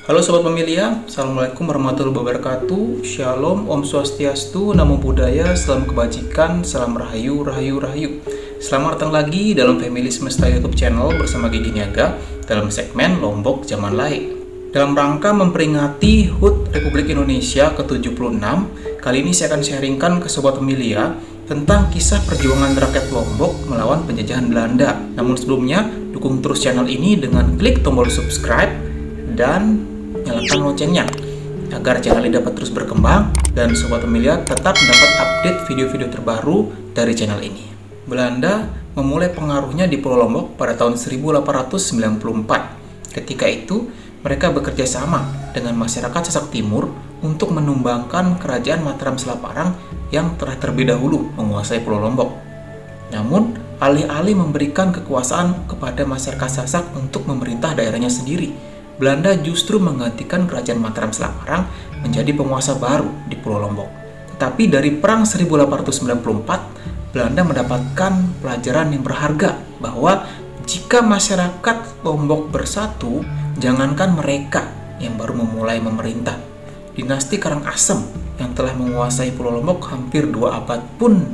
Halo Sobat Pemilia, Assalamualaikum warahmatullahi wabarakatuh. Shalom, Om Swastiastu, Namo Buddhaya, Salam Kebajikan, Salam Rahayu, Rahayu, Rahayu. Selamat datang lagi dalam Family Semesta YouTube channel bersama Gigi Niaga dalam segmen Lombok Zaman Laik. Dalam rangka memperingati HUT Republik Indonesia ke-76, kali ini saya akan sharingkan ke Sobat Pemilia tentang kisah perjuangan rakyat Lombok melawan penjajahan Belanda. Namun sebelumnya, dukung terus channel ini dengan klik tombol subscribe dan nyalakan loncengnya agar channel ini dapat terus berkembang dan Sobat Pemilia tetap mendapat update video-video terbaru dari channel ini. Belanda memulai pengaruhnya di Pulau Lombok pada tahun 1894. Ketika itu, mereka bekerja sama dengan masyarakat Sasak Timur untuk menumbangkan kerajaan Mataram Selaparang yang telah terlebih dahulu menguasai Pulau Lombok. Namun, alih-alih memberikan kekuasaan kepada masyarakat Sasak untuk memerintah daerahnya sendiri, Belanda justru menggantikan kerajaan Mataram Selaparang menjadi penguasa baru di Pulau Lombok. Tetapi dari Perang 1894, Belanda mendapatkan pelajaran yang berharga bahwa jika masyarakat Lombok bersatu, jangankan mereka yang baru memulai memerintah. Dinasti Karangasem yang telah menguasai Pulau Lombok hampir 2 abad pun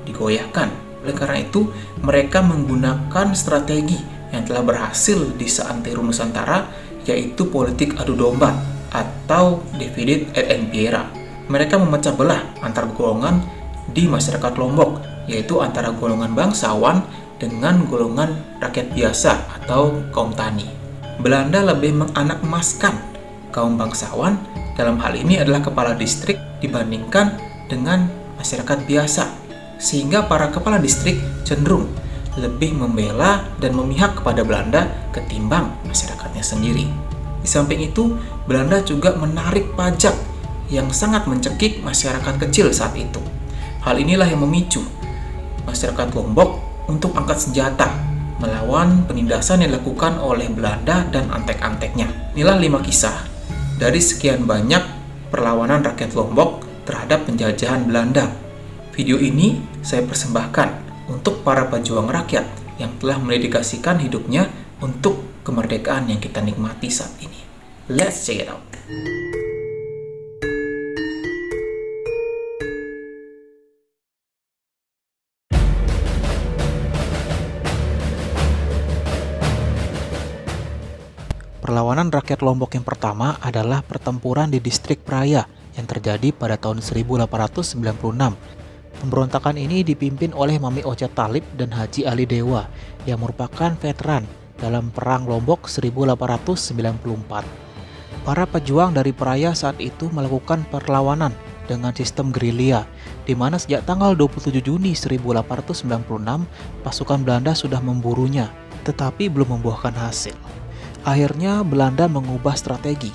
digoyahkan. Oleh karena itu, mereka menggunakan strategi yang telah berhasil di seantero Nusantara, yaitu politik adu domba atau divide et impera. Mereka memecah belah antar golongan di masyarakat Lombok, yaitu antara golongan bangsawan dengan golongan rakyat biasa atau kaum tani. Belanda lebih menganak-emaskan kaum bangsawan, dalam hal ini adalah kepala distrik dibandingkan dengan masyarakat biasa, sehingga para kepala distrik cenderung lebih membela dan memihak kepada Belanda ketimbang masyarakatnya sendiri. Di samping itu, Belanda juga menarik pajak yang sangat mencekik masyarakat kecil saat itu. Hal inilah yang memicu masyarakat Lombok untuk angkat senjata melawan penindasan yang dilakukan oleh Belanda dan antek-anteknya. Inilah 5 kisah dari sekian banyak perlawanan rakyat Lombok terhadap penjajahan Belanda. Video ini saya persembahkan untuk para pejuang rakyat yang telah mendedikasikan hidupnya untuk kemerdekaan yang kita nikmati saat ini. Let's check it out. Perlawanan rakyat Lombok yang pertama adalah pertempuran di distrik Praia yang terjadi pada tahun 1896. Pemberontakan ini dipimpin oleh Mami Ocha Talib dan Haji Ali Dewa yang merupakan veteran dalam Perang Lombok 1894. Para pejuang dari Praia saat itu melakukan perlawanan dengan sistem gerilya, di mana sejak tanggal 27 Juni 1896 pasukan Belanda sudah memburunya, tetapi belum membuahkan hasil. Akhirnya Belanda mengubah strategi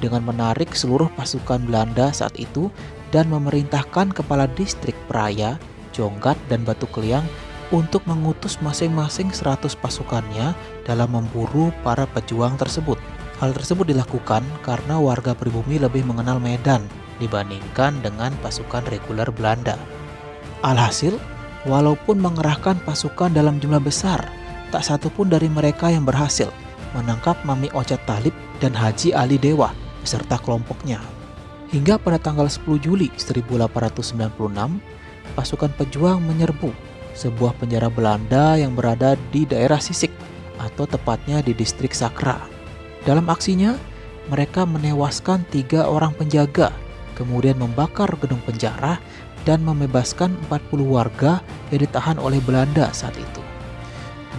dengan menarik seluruh pasukan Belanda saat itu dan memerintahkan kepala distrik Praia, Jonggat, dan Batu Keliang untuk mengutus masing-masing 100 pasukannya dalam memburu para pejuang tersebut. Hal tersebut dilakukan karena warga pribumi lebih mengenal medan dibandingkan dengan pasukan reguler Belanda. Alhasil, walaupun mengerahkan pasukan dalam jumlah besar, tak satu pun dari mereka yang berhasil menangkap Mami Ocha Talib dan Haji Ali Dewa beserta kelompoknya. Hingga pada tanggal 10 Juli 1896, pasukan pejuang menyerbu sebuah penjara Belanda yang berada di daerah Sisik, atau tepatnya di distrik Sakra. Dalam aksinya, mereka menewaskan 3 orang penjaga, kemudian membakar gedung penjara dan membebaskan 40 warga yang ditahan oleh Belanda saat itu.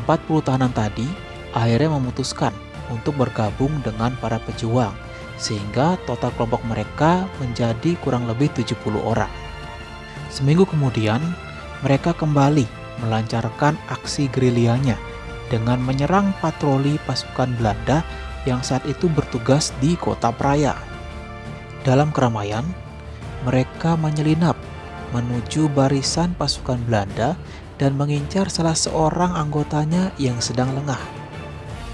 40 tahanan tadi akhirnya memutuskan untuk bergabung dengan para pejuang, sehingga total kelompok mereka menjadi kurang lebih 70 orang. Seminggu kemudian, mereka kembali melancarkan aksi gerilyanya dengan menyerang patroli pasukan Belanda yang saat itu bertugas di kota Praia. Dalam keramaian, mereka menyelinap menuju barisan pasukan Belanda dan mengincar salah seorang anggotanya yang sedang lengah.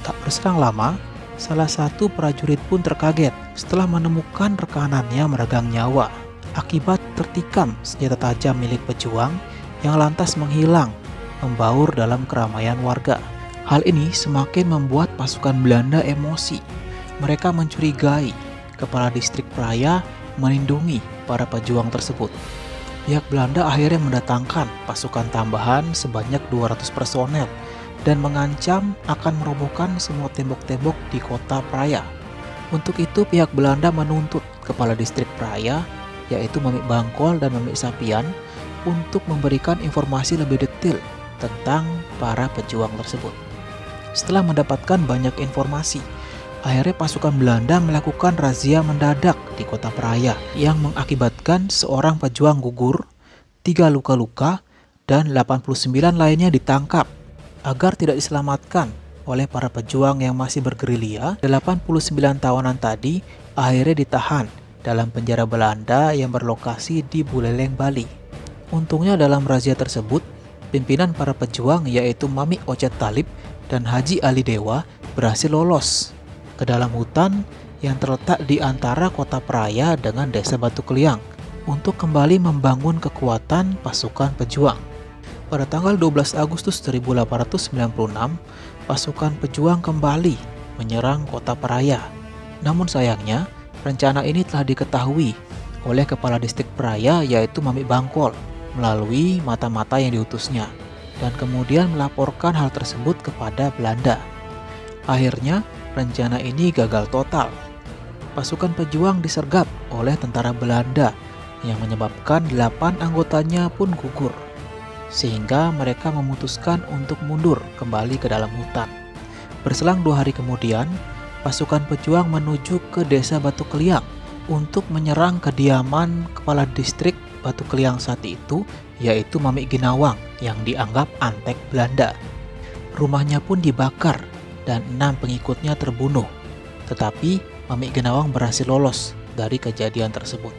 Tak berselang lama, salah satu prajurit pun terkaget setelah menemukan rekanannya meregang nyawa akibat tertikam senjata tajam milik pejuang yang lantas menghilang, membaur dalam keramaian warga. Hal ini semakin membuat pasukan Belanda emosi Mereka mencurigai kepala distrik Praia melindungi para pejuang tersebut. Pihak Belanda akhirnya mendatangkan pasukan tambahan sebanyak 200 personel dan mengancam akan merobohkan semua tembok-tembok di kota Praia. Untuk itu pihak Belanda menuntut kepala distrik Praia, yaitu Mamik Bangkol dan Mamik Sapian, untuk memberikan informasi lebih detail tentang para pejuang tersebut. Setelah mendapatkan banyak informasi, akhirnya pasukan Belanda melakukan razia mendadak di kota Praia yang mengakibatkan seorang pejuang gugur, 3 luka-luka, dan 89 lainnya ditangkap. Agar tidak diselamatkan oleh para pejuang yang masih bergerilya, 89 tawanan tadi akhirnya ditahan dalam penjara Belanda yang berlokasi di Buleleng, Bali. Untungnya dalam razia tersebut, pimpinan para pejuang yaitu Mamik Ocet Talib dan Haji Ali Dewa berhasil lolos ke dalam hutan yang terletak di antara kota Praia dengan desa Batu Keliang untuk kembali membangun kekuatan pasukan pejuang. Pada tanggal 12 Agustus 1896, pasukan pejuang kembali menyerang kota Praia. Namun sayangnya, rencana ini telah diketahui oleh kepala distrik Praia yaitu Mamik Bangkol melalui mata-mata yang diutusnya dan kemudian melaporkan hal tersebut kepada Belanda. Akhirnya, rencana ini gagal total. Pasukan pejuang disergap oleh tentara Belanda yang menyebabkan 8 anggotanya pun gugur, sehingga mereka memutuskan untuk mundur kembali ke dalam hutan. Berselang 2 hari kemudian, pasukan pejuang menuju ke desa Batu Keliang untuk menyerang kediaman kepala distrik Batu Keliang saat itu, yaitu Mamik Ginawang yang dianggap antek Belanda. Rumahnya pun dibakar dan 6 pengikutnya terbunuh. Tetapi Mamik Ginawang berhasil lolos dari kejadian tersebut.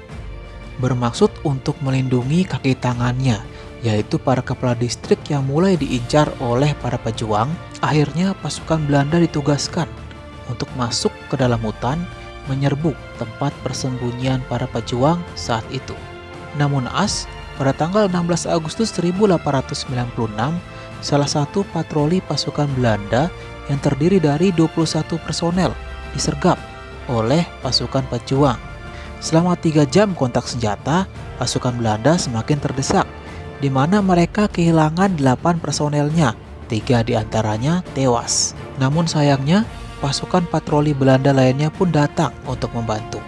Bermaksud untuk melindungi kaki tangannya, yaitu para kepala distrik yang mulai diincar oleh para pejuang, akhirnya pasukan Belanda ditugaskan untuk masuk ke dalam hutan menyerbu tempat persembunyian para pejuang saat itu. Namun naas, pada tanggal 16 Agustus 1896, salah satu patroli pasukan Belanda yang terdiri dari 21 personel disergap oleh pasukan pejuang. Selama 3 jam kontak senjata, pasukan Belanda semakin terdesak, di mana mereka kehilangan 8 personelnya, 3 diantaranya tewas. Namun sayangnya, pasukan patroli Belanda lainnya pun datang untuk membantu,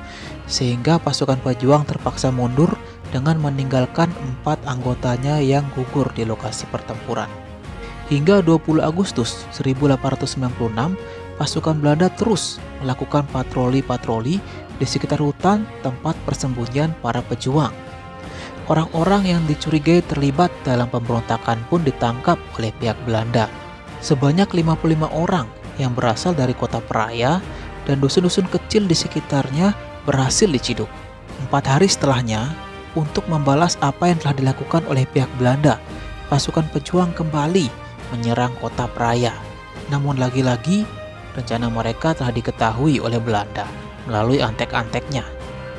sehingga pasukan pejuang terpaksa mundur dengan meninggalkan 4 anggotanya yang gugur di lokasi pertempuran. Hingga 20 Agustus 1896, pasukan Belanda terus melakukan patroli-patroli di sekitar hutan tempat persembunyian para pejuang. Orang-orang yang dicurigai terlibat dalam pemberontakan pun ditangkap oleh pihak Belanda. Sebanyak 55 orang yang berasal dari kota Praia dan dusun-dusun kecil di sekitarnya berhasil diciduk. 4 hari setelahnya, untuk membalas apa yang telah dilakukan oleh pihak Belanda, pasukan pejuang kembali menyerang kota Praia. Namun lagi-lagi, rencana mereka telah diketahui oleh Belanda melalui antek-anteknya.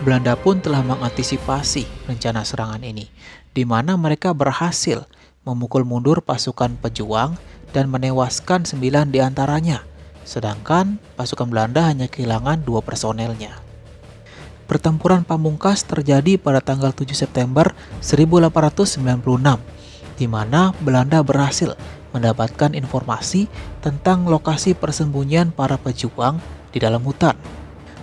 Belanda pun telah mengantisipasi rencana serangan ini, di mana mereka berhasil memukul mundur pasukan pejuang dan menewaskan 9 diantaranya, sedangkan pasukan Belanda hanya kehilangan 2 personelnya. Pertempuran pamungkas terjadi pada tanggal 7 September 1896, di mana Belanda berhasil mendapatkan informasi tentang lokasi persembunyian para pejuang di dalam hutan.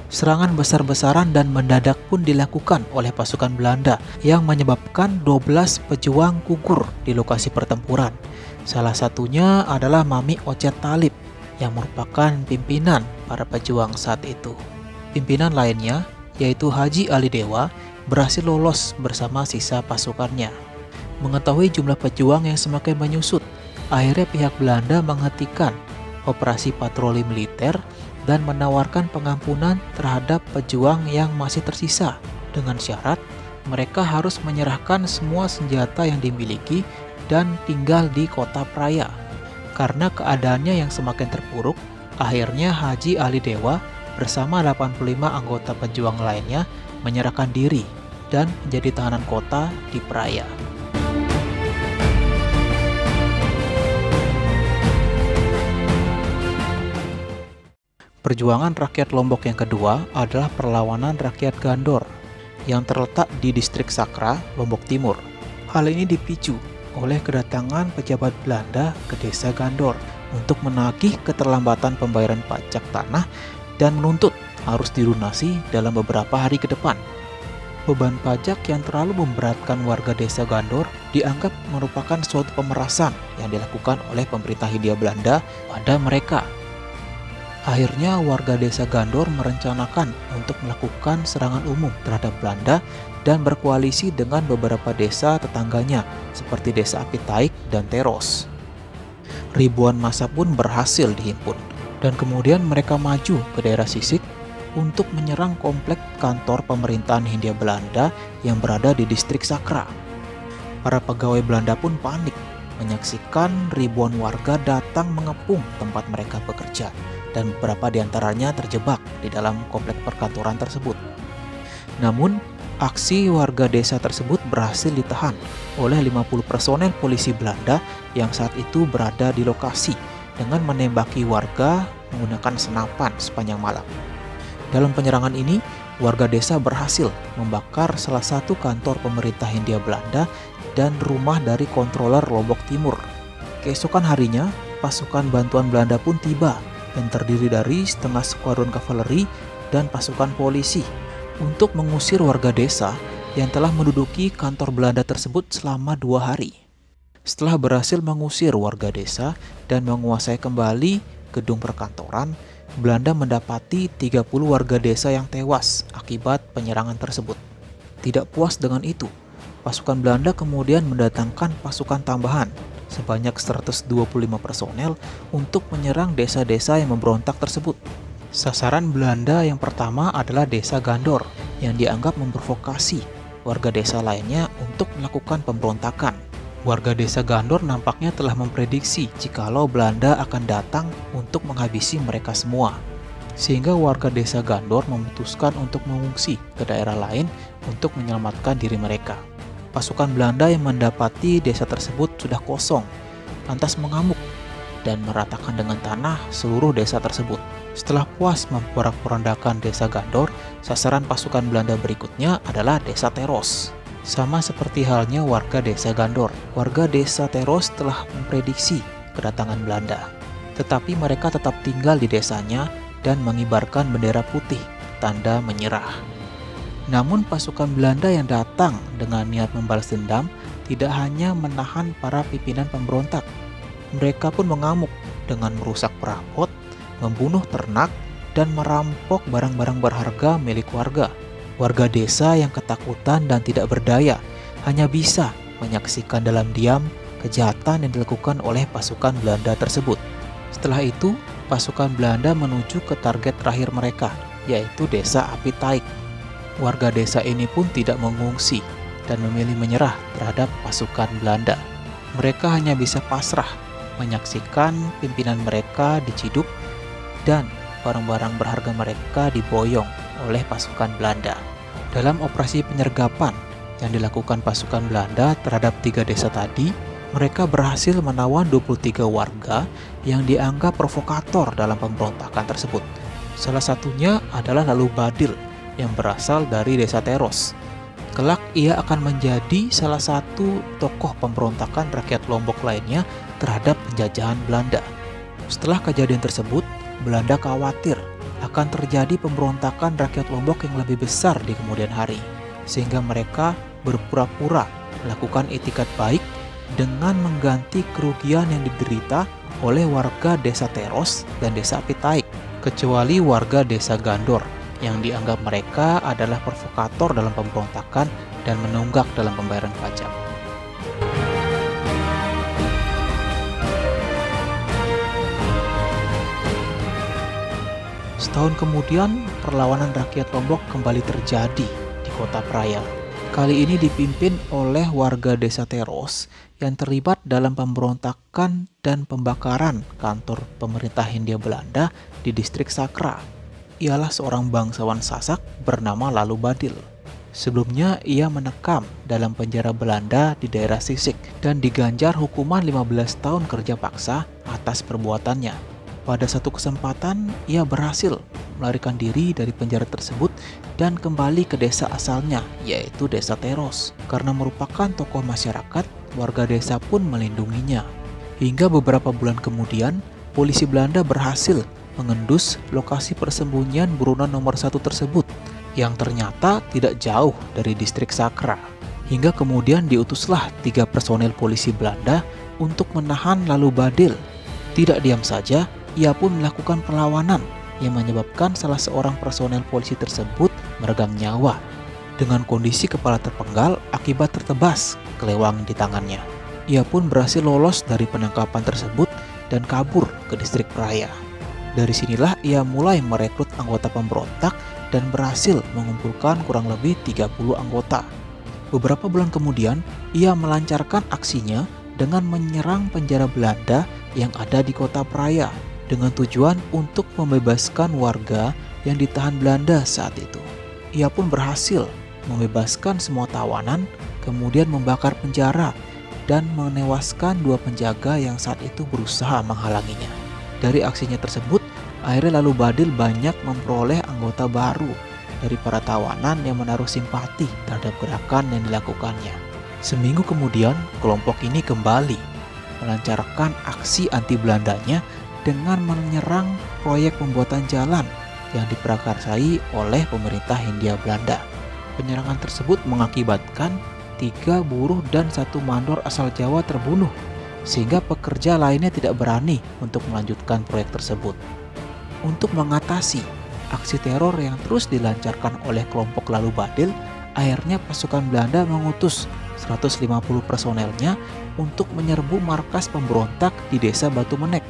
Serangan besar-besaran dan mendadak pun dilakukan oleh pasukan Belanda yang menyebabkan 12 pejuang gugur di lokasi pertempuran. Salah satunya adalah Mamik Ocet Talib yang merupakan pimpinan para pejuang saat itu. Pimpinan lainnya, yaitu Haji Ali Dewa, berhasil lolos bersama sisa pasukannya. Mengetahui jumlah pejuang yang semakin menyusut, akhirnya pihak Belanda menghentikan operasi patroli militer dan menawarkan pengampunan terhadap pejuang yang masih tersisa dengan syarat mereka harus menyerahkan semua senjata yang dimiliki dan tinggal di kota Praia. Karena keadaannya yang semakin terpuruk, akhirnya Haji Ali Dewa bersama 85 anggota pejuang lainnya menyerahkan diri dan menjadi tahanan kota di Praia. Perjuangan rakyat Lombok yang kedua adalah perlawanan rakyat Gandor yang terletak di distrik Sakra, Lombok Timur. Hal ini dipicu oleh kedatangan pejabat Belanda ke desa Gandor untuk menagih keterlambatan pembayaran pajak tanah dan menuntut harus dilunasi dalam beberapa hari ke depan. Beban pajak yang terlalu memberatkan warga desa Gandor dianggap merupakan suatu pemerasan yang dilakukan oleh pemerintah Hindia Belanda pada mereka. Akhirnya warga desa Gandor merencanakan untuk melakukan serangan umum terhadap Belanda dan berkoalisi dengan beberapa desa tetangganya seperti desa Apitaik dan Teros. Ribuan massa pun berhasil dihimpun dan kemudian mereka maju ke daerah Sisik untuk menyerang komplek kantor pemerintahan Hindia Belanda yang berada di distrik Sakra. Para pegawai Belanda pun panik menyaksikan ribuan warga datang mengepung tempat mereka bekerja dan beberapa di antaranya terjebak di dalam komplek perkantoran tersebut. Namun, aksi warga desa tersebut berhasil ditahan oleh 50 personel polisi Belanda yang saat itu berada di lokasi dengan menembaki warga menggunakan senapan sepanjang malam. Dalam penyerangan ini, warga desa berhasil membakar salah satu kantor pemerintah Hindia Belanda dan rumah dari kontroler Lombok Timur. Keesokan harinya, pasukan bantuan Belanda pun tiba yang terdiri dari setengah skuadron kavaleri dan pasukan polisi untuk mengusir warga desa yang telah menduduki kantor Belanda tersebut selama 2 hari. Setelah berhasil mengusir warga desa dan menguasai kembali gedung perkantoran, Belanda mendapati 30 warga desa yang tewas akibat penyerangan tersebut. Tidak puas dengan itu, pasukan Belanda kemudian mendatangkan pasukan tambahan sebanyak 125 personel untuk menyerang desa-desa yang memberontak tersebut. Sasaran Belanda yang pertama adalah desa Gandor yang dianggap memprovokasi warga desa lainnya untuk melakukan pemberontakan. Warga desa Gandor nampaknya telah memprediksi jikalau Belanda akan datang untuk menghabisi mereka semua. Sehingga warga desa Gandor memutuskan untuk mengungsi ke daerah lain untuk menyelamatkan diri mereka. Pasukan Belanda yang mendapati desa tersebut sudah kosong, lantas mengamuk dan meratakan dengan tanah seluruh desa tersebut. Setelah puas memporak-porandakan desa Gandor, sasaran pasukan Belanda berikutnya adalah desa Teros. Sama seperti halnya warga desa Gandor, warga desa Teros telah memprediksi kedatangan Belanda. Tetapi mereka tetap tinggal di desanya dan mengibarkan bendera putih, tanda menyerah. Namun pasukan Belanda yang datang dengan niat membalas dendam tidak hanya menahan para pimpinan pemberontak. Mereka pun mengamuk dengan merusak perabot, membunuh ternak, dan merampok barang-barang berharga milik warga. Warga desa yang ketakutan dan tidak berdaya hanya bisa menyaksikan dalam diam kejahatan yang dilakukan oleh pasukan Belanda tersebut. Setelah itu, pasukan Belanda menuju ke target terakhir mereka, yaitu desa Apitaik. Warga desa ini pun tidak mengungsi dan memilih menyerah terhadap pasukan Belanda. Mereka hanya bisa pasrah menyaksikan pimpinan mereka diciduk dan barang-barang berharga mereka diboyong oleh pasukan Belanda. Dalam operasi penyergapan yang dilakukan pasukan Belanda terhadap 3 desa tadi, mereka berhasil menawan 23 warga yang dianggap provokator dalam pemberontakan tersebut. Salah satunya adalah Lalu Badil yang berasal dari desa Teros. Kelak ia akan menjadi salah satu tokoh pemberontakan rakyat Lombok lainnya terhadap penjajahan Belanda. Setelah kejadian tersebut, Belanda khawatir akan terjadi pemberontakan rakyat Lombok yang lebih besar di kemudian hari, sehingga mereka berpura-pura melakukan itikat baik dengan mengganti kerugian yang diderita oleh warga desa Teros dan desa Apitaik, kecuali warga desa Gandor yang dianggap mereka adalah provokator dalam pemberontakan dan menunggak dalam pembayaran pajak. Setahun kemudian, perlawanan rakyat Lombok kembali terjadi di Kota Praya. Kali ini dipimpin oleh warga desa Teros yang terlibat dalam pemberontakan dan pembakaran kantor pemerintah Hindia Belanda di distrik Sakra. Ialah seorang bangsawan Sasak bernama Lalu Badil. Sebelumnya ia menekam dalam penjara Belanda di daerah Sisik dan diganjar hukuman 15 tahun kerja paksa atas perbuatannya. Pada satu kesempatan, ia berhasil melarikan diri dari penjara tersebut dan kembali ke desa asalnya, yaitu Desa Teros. Karena merupakan tokoh masyarakat, warga desa pun melindunginya. Hingga beberapa bulan kemudian, polisi Belanda berhasil mengendus lokasi persembunyian buronan nomor 1 tersebut, yang ternyata tidak jauh dari distrik Sakra. Hingga kemudian diutuslah 3 personel polisi Belanda untuk menahan Lalu Badil. Tidak diam saja, ia pun melakukan perlawanan yang menyebabkan salah seorang personel polisi tersebut meregang nyawa dengan kondisi kepala terpenggal akibat tertebas kelewang di tangannya. Ia pun berhasil lolos dari penangkapan tersebut dan kabur ke distrik Praia. Dari sinilah ia mulai merekrut anggota pemberontak dan berhasil mengumpulkan kurang lebih 30 anggota. Beberapa bulan kemudian, ia melancarkan aksinya dengan menyerang penjara Belanda yang ada di kota Praia dengan tujuan untuk membebaskan warga yang ditahan Belanda saat itu. Ia pun berhasil membebaskan semua tawanan, kemudian membakar penjara dan menewaskan 2 penjaga yang saat itu berusaha menghalanginya. Dari aksinya tersebut, akhirnya Lalu Badil banyak memperoleh anggota baru dari para tawanan yang menaruh simpati terhadap gerakan yang dilakukannya. Seminggu kemudian, kelompok ini kembali melancarkan aksi anti Belandanya dengan menyerang proyek pembuatan jalan yang diprakarsai oleh pemerintah Hindia Belanda. Penyerangan tersebut mengakibatkan 3 buruh dan 1 mandor asal Jawa terbunuh, sehingga pekerja lainnya tidak berani untuk melanjutkan proyek tersebut. Untuk mengatasi aksi teror yang terus dilancarkan oleh kelompok Lalu Badil, akhirnya pasukan Belanda mengutus 150 personelnya untuk menyerbu markas pemberontak di desa Batu Menek.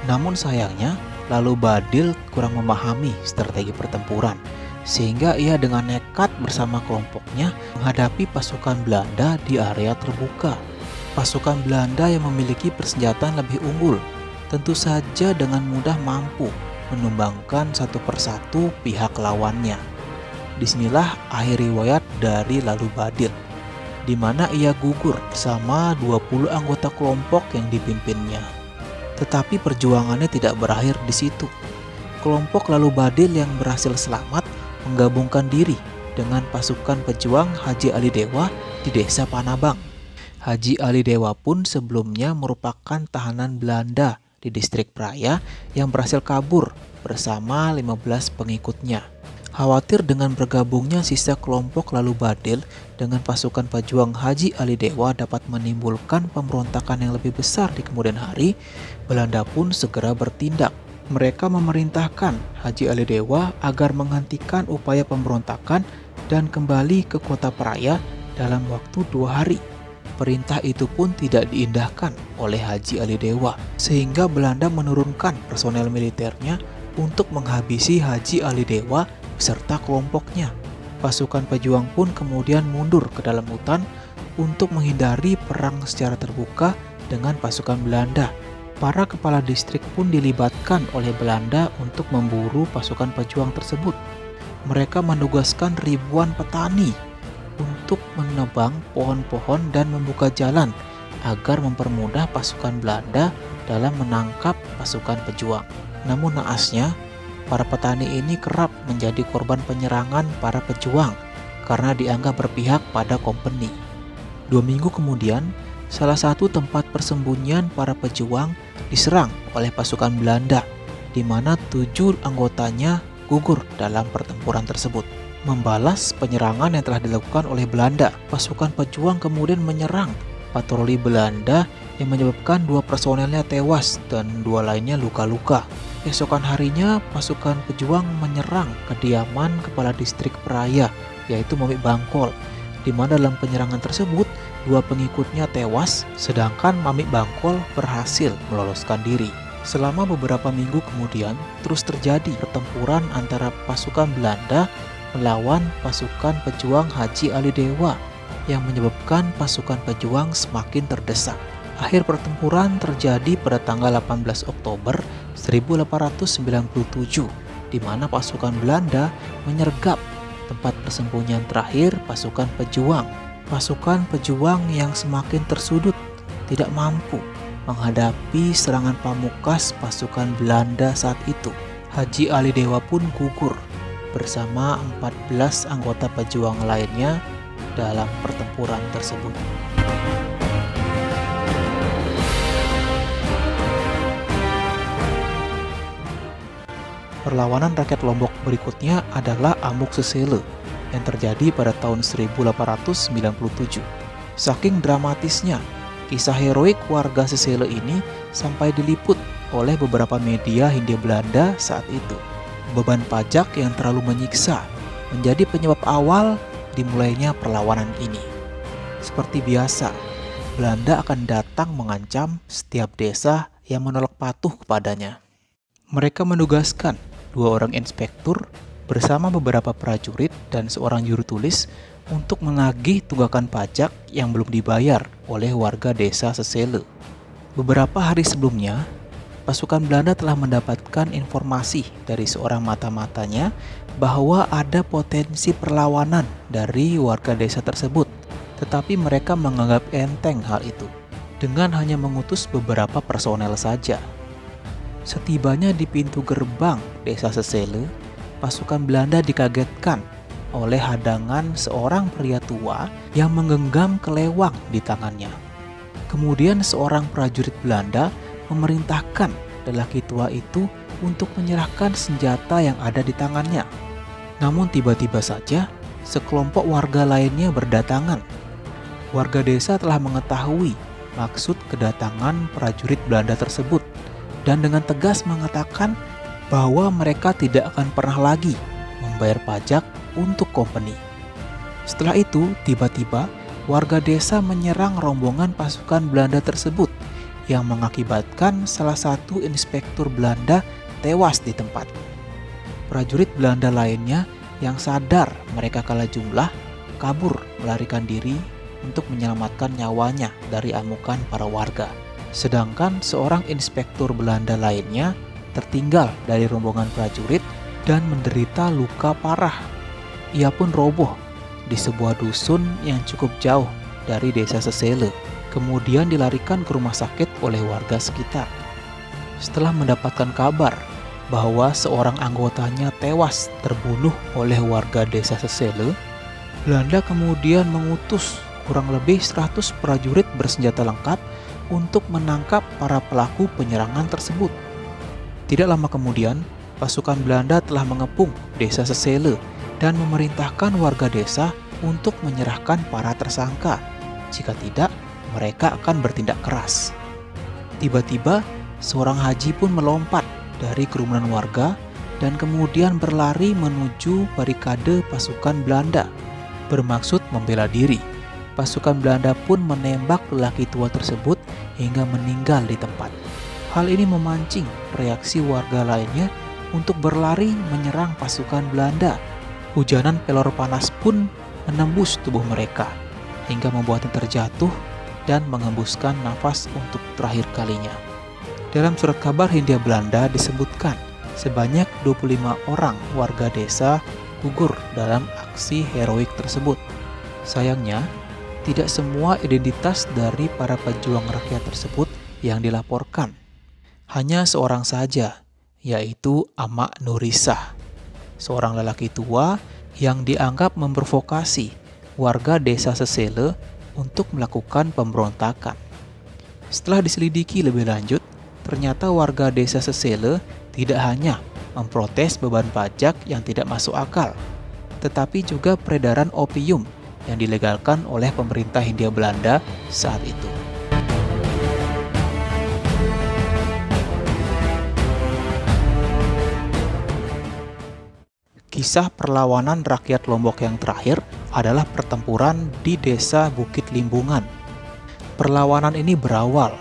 Namun sayangnya, Lalu Badil kurang memahami strategi pertempuran, sehingga ia dengan nekat bersama kelompoknya menghadapi pasukan Belanda di area terbuka. Pasukan Belanda yang memiliki persenjataan lebih unggul tentu saja dengan mudah mampu menumbangkan satu persatu pihak lawannya. Disinilah akhir riwayat dari Lalu Badil, di mana ia gugur bersama 20 anggota kelompok yang dipimpinnya. Tetapi perjuangannya tidak berakhir di situ. Kelompok Lalu Badil yang berhasil selamat menggabungkan diri dengan pasukan pejuang Haji Ali Dewa di desa Panabang. Haji Ali Dewa pun sebelumnya merupakan tahanan Belanda di distrik Praia yang berhasil kabur bersama 15 pengikutnya. Khawatir dengan bergabungnya sisa kelompok Lalu Badil dengan pasukan pejuang Haji Ali Dewa dapat menimbulkan pemberontakan yang lebih besar di kemudian hari, Belanda pun segera bertindak. Mereka memerintahkan Haji Ali Dewa agar menghentikan upaya pemberontakan dan kembali ke kota Praia dalam waktu 2 hari. Perintah itu pun tidak diindahkan oleh Haji Ali Dewa, sehingga Belanda menurunkan personel militernya untuk menghabisi Haji Ali Dewa beserta kelompoknya. Pasukan pejuang pun kemudian mundur ke dalam hutan untuk menghindari perang secara terbuka dengan pasukan Belanda. Para kepala distrik pun dilibatkan oleh Belanda untuk memburu pasukan pejuang tersebut. Mereka menugaskan ribuan petani untuk menebang pohon-pohon dan membuka jalan agar mempermudah pasukan Belanda dalam menangkap pasukan pejuang. Namun naasnya, para petani ini kerap menjadi korban penyerangan para pejuang karena dianggap berpihak pada kompeni. 2 minggu kemudian, salah satu tempat persembunyian para pejuang diserang oleh pasukan Belanda, di mana 7 anggotanya gugur dalam pertempuran tersebut. Membalas penyerangan yang telah dilakukan oleh Belanda, pasukan pejuang kemudian menyerang patroli Belanda yang menyebabkan 2 personelnya tewas dan 2 lainnya luka-luka. Esokan harinya, pasukan pejuang menyerang kediaman kepala distrik Praia, yaitu Mamik Bangkol, di mana dalam penyerangan tersebut 2 pengikutnya tewas, sedangkan Mamik Bangkol berhasil meloloskan diri. Selama beberapa minggu kemudian, terus terjadi pertempuran antara pasukan Belanda melawan pasukan pejuang Haji Ali Dewa, yang menyebabkan pasukan pejuang semakin terdesak. Akhir pertempuran terjadi pada tanggal 18 Oktober 1897, di mana pasukan Belanda menyergap tempat persembunyian terakhir pasukan pejuang. Pasukan pejuang yang semakin tersudut tidak mampu menghadapi serangan pamungkas pasukan Belanda saat itu. Haji Ali Dewa pun gugur bersama 14 anggota pejuang lainnya dalam pertempuran tersebut. Perlawanan rakyat Lombok berikutnya adalah Amuk Sesele yang terjadi pada tahun 1897. Saking dramatisnya, kisah heroik warga Sesele ini sampai diliput oleh beberapa media Hindia Belanda saat itu. Beban pajak yang terlalu menyiksa menjadi penyebab awal dimulainya perlawanan ini. Seperti biasa, Belanda akan datang mengancam setiap desa yang menolak patuh kepadanya. Mereka menugaskan 2 orang inspektur bersama beberapa prajurit dan seorang juru tulis untuk menagih tunggakan pajak yang belum dibayar oleh warga desa Sesele. Beberapa hari sebelumnya, pasukan Belanda telah mendapatkan informasi dari seorang mata-matanya bahwa ada potensi perlawanan dari warga desa tersebut, tetapi mereka menganggap enteng hal itu dengan hanya mengutus beberapa personel saja. Setibanya di pintu gerbang desa Sesele, pasukan Belanda dikagetkan oleh hadangan seorang pria tua yang menggenggam kelewang di tangannya. Kemudian seorang prajurit Belanda memerintahkan lelaki tua itu untuk menyerahkan senjata yang ada di tangannya. Namun tiba-tiba saja sekelompok warga lainnya berdatangan. Warga desa telah mengetahui maksud kedatangan prajurit Belanda tersebut dan dengan tegas mengatakan bahwa mereka tidak akan pernah lagi membayar pajak untuk kompeni. Setelah itu, tiba-tiba warga desa menyerang rombongan pasukan Belanda tersebut yang mengakibatkan salah satu inspektur Belanda tewas di tempat. Prajurit Belanda lainnya yang sadar mereka kalah jumlah kabur melarikan diri untuk menyelamatkan nyawanya dari amukan para warga. Sedangkan seorang inspektur Belanda lainnya tertinggal dari rombongan prajurit dan menderita luka parah. Ia pun roboh di sebuah dusun yang cukup jauh dari desa Sesele, kemudian dilarikan ke rumah sakit oleh warga sekitar. Setelah mendapatkan kabar bahwa seorang anggotanya tewas terbunuh oleh warga desa Sesele, Belanda kemudian mengutus kurang lebih 100 prajurit bersenjata lengkap untuk menangkap para pelaku penyerangan tersebut. Tidak lama kemudian, pasukan Belanda telah mengepung desa Sesele dan memerintahkan warga desa untuk menyerahkan para tersangka. Jika tidak, mereka akan bertindak keras. Tiba-tiba, seorang haji pun melompat dari kerumunan warga dan kemudian berlari menuju barikade pasukan Belanda, bermaksud membela diri. Pasukan Belanda pun menembak lelaki tua tersebut hingga meninggal di tempat. Hal ini memancing reaksi warga lainnya untuk berlari menyerang pasukan Belanda. Hujanan pelor panas pun menembus tubuh mereka hingga membuatnya terjatuh dan menghembuskan nafas untuk terakhir kalinya. Dalam surat kabar Hindia Belanda disebutkan sebanyak 25 orang warga desa gugur dalam aksi heroik tersebut. Sayangnya, tidak semua identitas dari para pejuang rakyat tersebut yang dilaporkan. Hanya seorang saja, yaitu Amak Nurisah, seorang lelaki tua yang dianggap memprovokasi warga desa Sesele untuk melakukan pemberontakan. Setelah diselidiki lebih lanjut, ternyata warga desa Sesele tidak hanya memprotes beban pajak yang tidak masuk akal, tetapi juga peredaran opium yang dilegalkan oleh pemerintah Hindia Belanda saat itu. Kisah perlawanan rakyat Lombok yang terakhir adalah pertempuran di desa Bukit Limbungan. Perlawanan ini berawal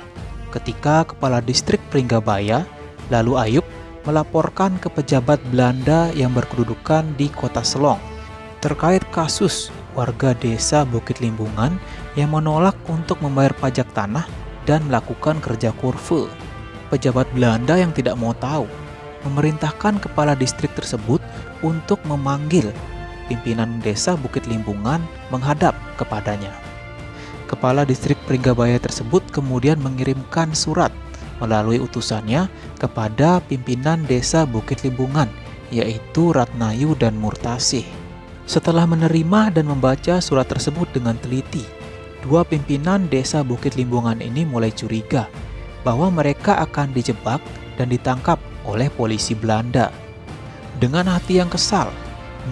ketika Kepala Distrik Pringgabaya, Lalu Ayub, melaporkan ke pejabat Belanda yang berkedudukan di Kota Selong terkait kasus warga desa Bukit Limbungan yang menolak untuk membayar pajak tanah dan melakukan kerja kurve. Pejabat Belanda yang tidak mau tahu memerintahkan kepala distrik tersebut untuk memanggil pimpinan desa Bukit Limbungan menghadap kepadanya. Kepala distrik Pringgabaya tersebut kemudian mengirimkan surat melalui utusannya kepada pimpinan desa Bukit Limbungan, yaitu Ratnayu dan Murtasih. Setelah menerima dan membaca surat tersebut dengan teliti, dua pimpinan desa Bukit Limbungan ini mulai curiga bahwa mereka akan dijebak dan ditangkap oleh polisi Belanda. Dengan hati yang kesal,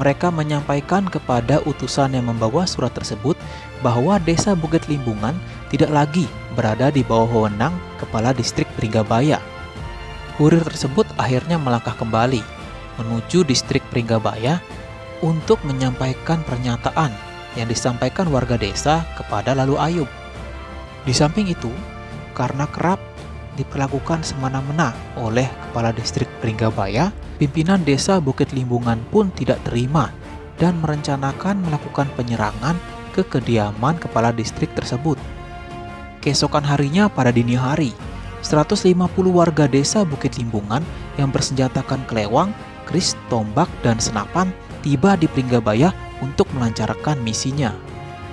mereka menyampaikan kepada utusan yang membawa surat tersebut bahwa desa Bukit Limbungan tidak lagi berada di bawah wewenang kepala distrik Pringgabaya. Kurir tersebut akhirnya melangkah kembali menuju distrik Pringgabaya untuk menyampaikan pernyataan yang disampaikan warga desa kepada Lalu Ayub. Di samping itu, karena kerap diperlakukan semena-mena oleh kepala distrik Pringgabaya, pimpinan desa Bukit Limbungan pun tidak terima dan merencanakan melakukan penyerangan ke kediaman kepala distrik tersebut. Keesokan harinya pada dini hari, 150 warga desa Bukit Limbungan yang bersenjatakan kelewang, keris, tombak, dan senapan tiba di Pringgabaya untuk melancarkan misinya.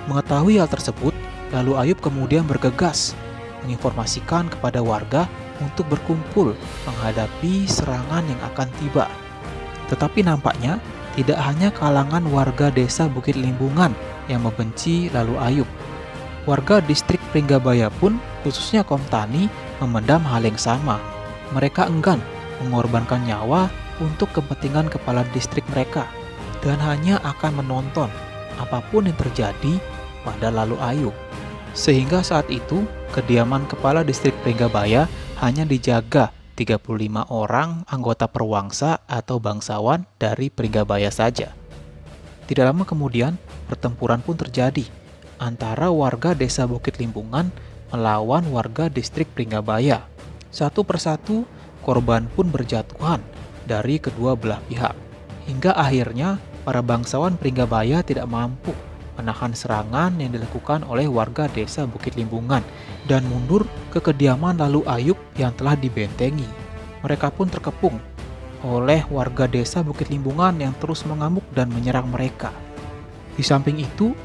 Mengetahui hal tersebut, Lalu Ayub kemudian bergegas menginformasikan kepada warga untuk berkumpul menghadapi serangan yang akan tiba. Tetapi nampaknya tidak hanya kalangan warga desa Bukit Limbungan yang membenci Lalu Ayub. Warga distrik Pringgabaya pun, khususnya kaum tani, memendam hal yang sama. Mereka enggan mengorbankan nyawa untuk kepentingan kepala distrik mereka dan hanya akan menonton apapun yang terjadi pada Lalu Ayub. Sehingga saat itu, kediaman kepala distrik Pringgabaya hanya dijaga 35 orang anggota perwangsa atau bangsawan dari Pringgabaya saja. Tidak lama kemudian, pertempuran pun terjadi antara warga desa Bukit Limbungan melawan warga distrik Pringgabaya. Satu persatu, korban pun berjatuhan dari kedua belah pihak. Hingga akhirnya, para bangsawan Pringgabaya tidak mampu menahan serangan yang dilakukan oleh warga desa Bukit Limbungan dan mundur ke kediaman Lalu Ayub yang telah dibentengi. Mereka pun terkepung oleh warga desa Bukit Limbungan yang terus mengamuk dan menyerang mereka. Di samping itu,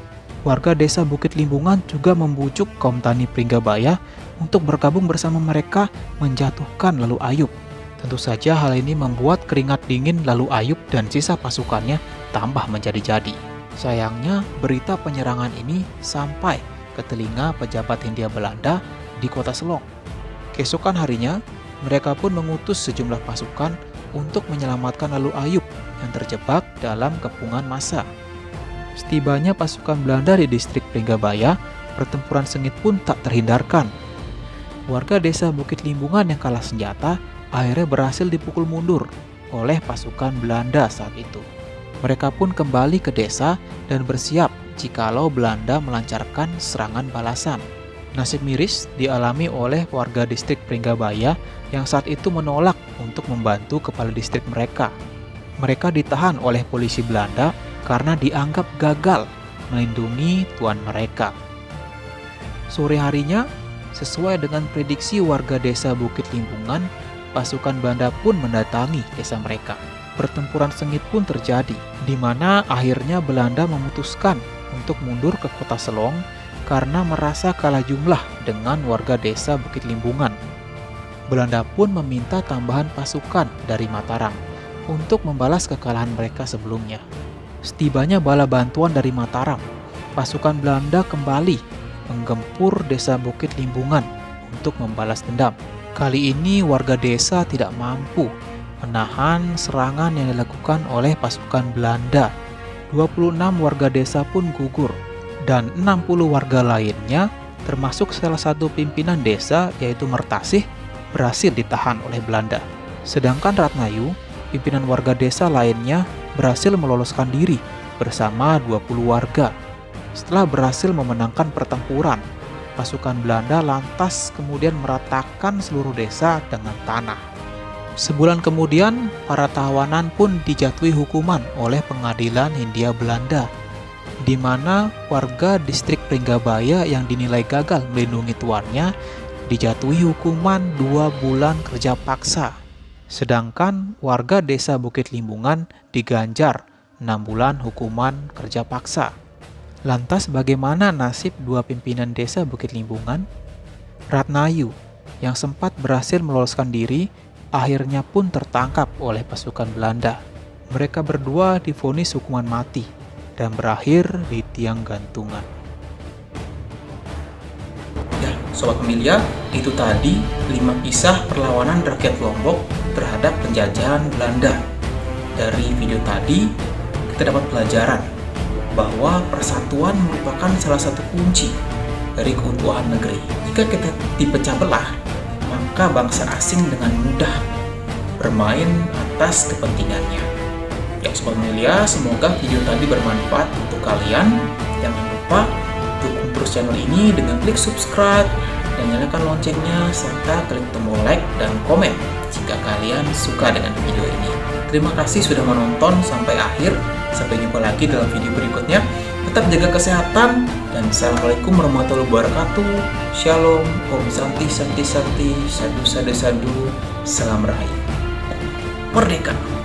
warga desa Bukit Limbungan juga membujuk kaum tani Pringgabaya untuk bergabung bersama mereka menjatuhkan Lalu Ayub. Tentu saja hal ini membuat keringat dingin Lalu Ayub dan sisa pasukannya tambah menjadi-jadi. Sayangnya, berita penyerangan ini sampai ke telinga pejabat Hindia Belanda di kota Selong. Keesokan harinya, mereka pun mengutus sejumlah pasukan untuk menyelamatkan Lalu Ayub yang terjebak dalam kepungan massa. Setibanya pasukan Belanda di distrik Pringgabaya, pertempuran sengit pun tak terhindarkan. Warga desa Bukit Limbungan yang kalah senjata akhirnya berhasil dipukul mundur oleh pasukan Belanda saat itu. Mereka pun kembali ke desa dan bersiap jikalau Belanda melancarkan serangan balasan. Nasib miris dialami oleh warga distrik Pringgabaya yang saat itu menolak untuk membantu kepala distrik mereka. Mereka ditahan oleh polisi Belanda karena dianggap gagal melindungi tuan mereka. Sore harinya, sesuai dengan prediksi warga desa Bukit Limbungan, pasukan Belanda pun mendatangi desa mereka. Pertempuran sengit pun terjadi, di mana akhirnya Belanda memutuskan untuk mundur ke kota Selong karena merasa kalah jumlah dengan warga desa Bukit Limbungan. Belanda pun meminta tambahan pasukan dari Mataram untuk membalas kekalahan mereka sebelumnya. Setibanya bala bantuan dari Mataram, pasukan Belanda kembali menggempur desa Bukit Limbungan untuk membalas dendam. Kali ini warga desa tidak mampu menahan serangan yang dilakukan oleh pasukan Belanda. 26 warga desa pun gugur dan 60 warga lainnya termasuk salah satu pimpinan desa yaitu Murtasih berhasil ditahan oleh Belanda. Sedangkan Ratnayu, pimpinan warga desa lainnya berhasil meloloskan diri bersama 20 warga. Setelah berhasil memenangkan pertempuran, pasukan Belanda lantas kemudian meratakan seluruh desa dengan tanah. Sebulan kemudian, para tawanan pun dijatuhi hukuman oleh pengadilan Hindia Belanda, di mana warga distrik Pringgabaya yang dinilai gagal melindungi tuannya dijatuhi hukuman 2 bulan kerja paksa. Sedangkan warga desa Bukit Limbungan diganjar 6 bulan hukuman kerja paksa. Lantas bagaimana nasib dua pimpinan desa Bukit Limbungan? Ratnayu, yang sempat berhasil meloloskan diri, akhirnya pun tertangkap oleh pasukan Belanda. Mereka berdua divonis hukuman mati dan berakhir di tiang gantungan. Ya, Sobat Pemilia, itu tadi 5 kisah perlawanan rakyat Lombok terhadap penjajahan Belanda. Dari video tadi, kita dapat pelajaran bahwa persatuan merupakan salah satu kunci dari keutuhan negeri. Jika kita dipecah belah, maka bangsa asing dengan mudah bermain atas kepentingannya. Ya, Sobat Pemilia, semoga video tadi bermanfaat untuk kalian. Jangan lupa dukung terus channel ini dengan klik subscribe dan nyalakan loncengnya, serta klik tombol like dan komen jika kalian suka dengan video ini. Terima kasih sudah menonton sampai akhir. Sampai jumpa lagi dalam video berikutnya. Tetap jaga kesehatan dan assalamualaikum warahmatullahi wabarakatuh. Shalom, Om Santi Santi Santi, Sadu Sadu Sadu, Salam Rahayu. Merdeka!